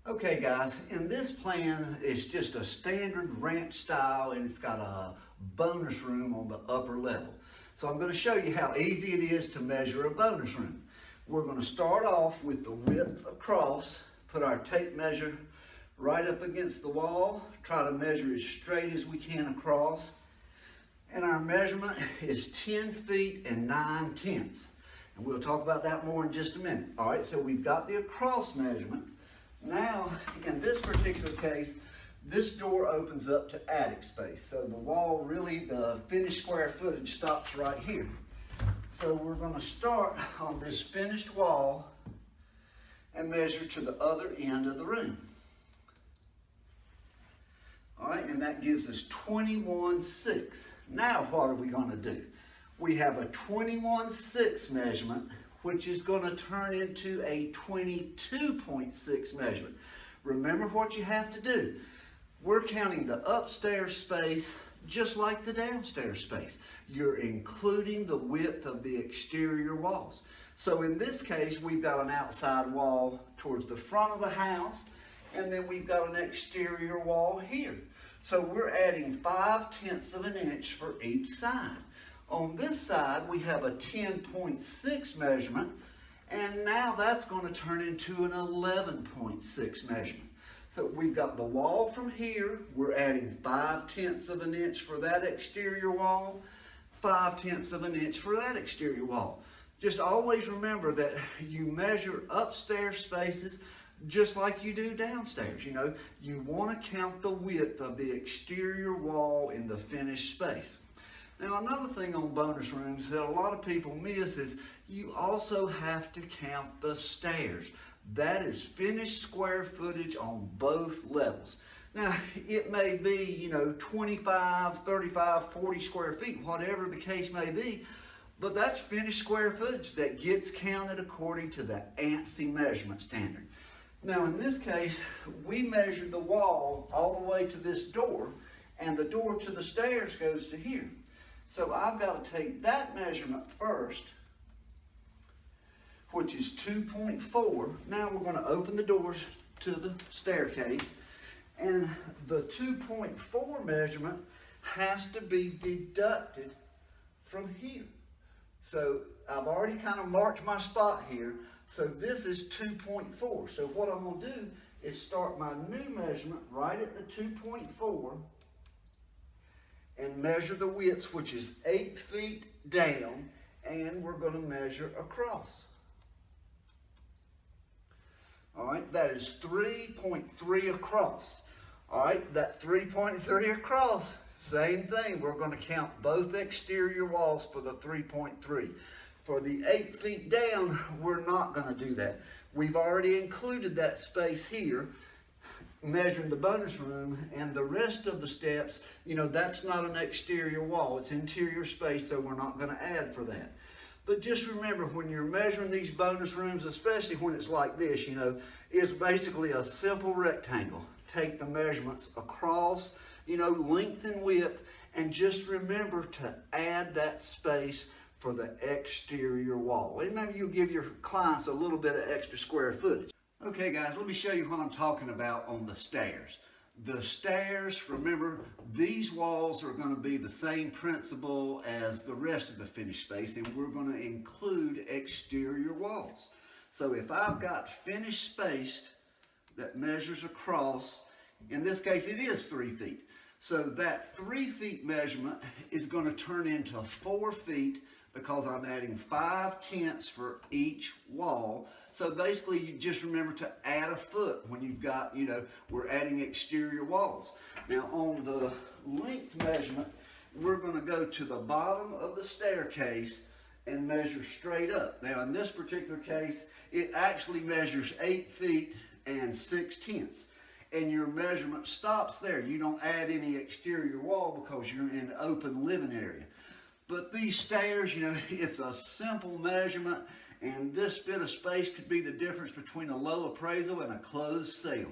Okay guys, in this plan, it's just a standard ranch style and it's got a bonus room on the upper level. So I'm going to show you how easy it is to measure a bonus room. We're going to start off with the width across, put our tape measure right up against the wall, try to measure as straight as we can across. And our measurement is 10 feet and 9/10. And we'll talk about that more in just a minute. All right, so we've got the across measurement. Now, in this particular case, this door opens up to attic space. So the wall really, the finished square footage stops right here. So we're going to start on this finished wall and measure to the other end of the room. All right, and that gives us 21/6. Now what are we going to do? We have a 21/6 measurement, which is going to turn into a 22.6 measurement. Remember what you have to do. We're counting the upstairs space just like the downstairs space. You're including the width of the exterior walls. So in this case, we've got an outside wall towards the front of the house, and then we've got an exterior wall here. So we're adding 5/10 of an inch for each side. On this side, we have a 10.6 measurement, and now that's going to turn into an 11.6 measurement. So we've got the wall from here, we're adding 5/10 of an inch for that exterior wall, 5/10 of an inch for that exterior wall. Just always remember that you measure upstairs spaces just like you do downstairs. You know, you want to count the width of the exterior wall in the finished space. Now, another thing on bonus rooms that a lot of people miss is you also have to count the stairs. That is finished square footage on both levels. Now, it may be, 25, 35, 40 square feet, whatever the case may be, but that's finished square footage that gets counted according to the ANSI measurement standard. Now, in this case, we measured the wall all the way to this door, and the door to the stairs goes to here. So I've got to take that measurement first, which is 2.4. Now we're going to open the doors to the staircase, and the 2.4 measurement has to be deducted from here. So I've already kind of marked my spot here. So this is 2.4. So what I'm going to do is start my new measurement right at the 2.4 and measure the width, which is 8 feet down, and we're going to measure across. All right, that is 3.3 across. All right, that 3.3 across, same thing. We're going to count both exterior walls for the 3.3. For the 8 feet down, we're not going to do that. We've already included that space here, measuring the bonus room, and the rest of the steps, that's not an exterior wall. It's interior space, so we're not going to add for that. But just remember, when you're measuring these bonus rooms, especially when it's like this, it's basically a simple rectangle. Take the measurements across, length and width, and just remember to add that space for the exterior wall. And maybe you'll give your clients a little bit of extra square footage. Okay guys, let me show you what I'm talking about on the stairs. The stairs, remember, these walls are going to be the same principle as the rest of the finished space, and we're going to include exterior walls. So if I've got finished space that measures across, in this case it is 3 feet. So that 3 feet measurement is going to turn into 4 feet because I'm adding 5/10 for each wall. So basically, you just remember to add a foot when you've got, we're adding exterior walls. Now on the length measurement, we're going to go to the bottom of the staircase and measure straight up. Now in this particular case, it actually measures 8 feet and 6/10. And your measurement stops there. You don't add any exterior wall because you're in an open living area. But these stairs, it's a simple measurement, and this bit of space could be the difference between a low appraisal and a closed sale.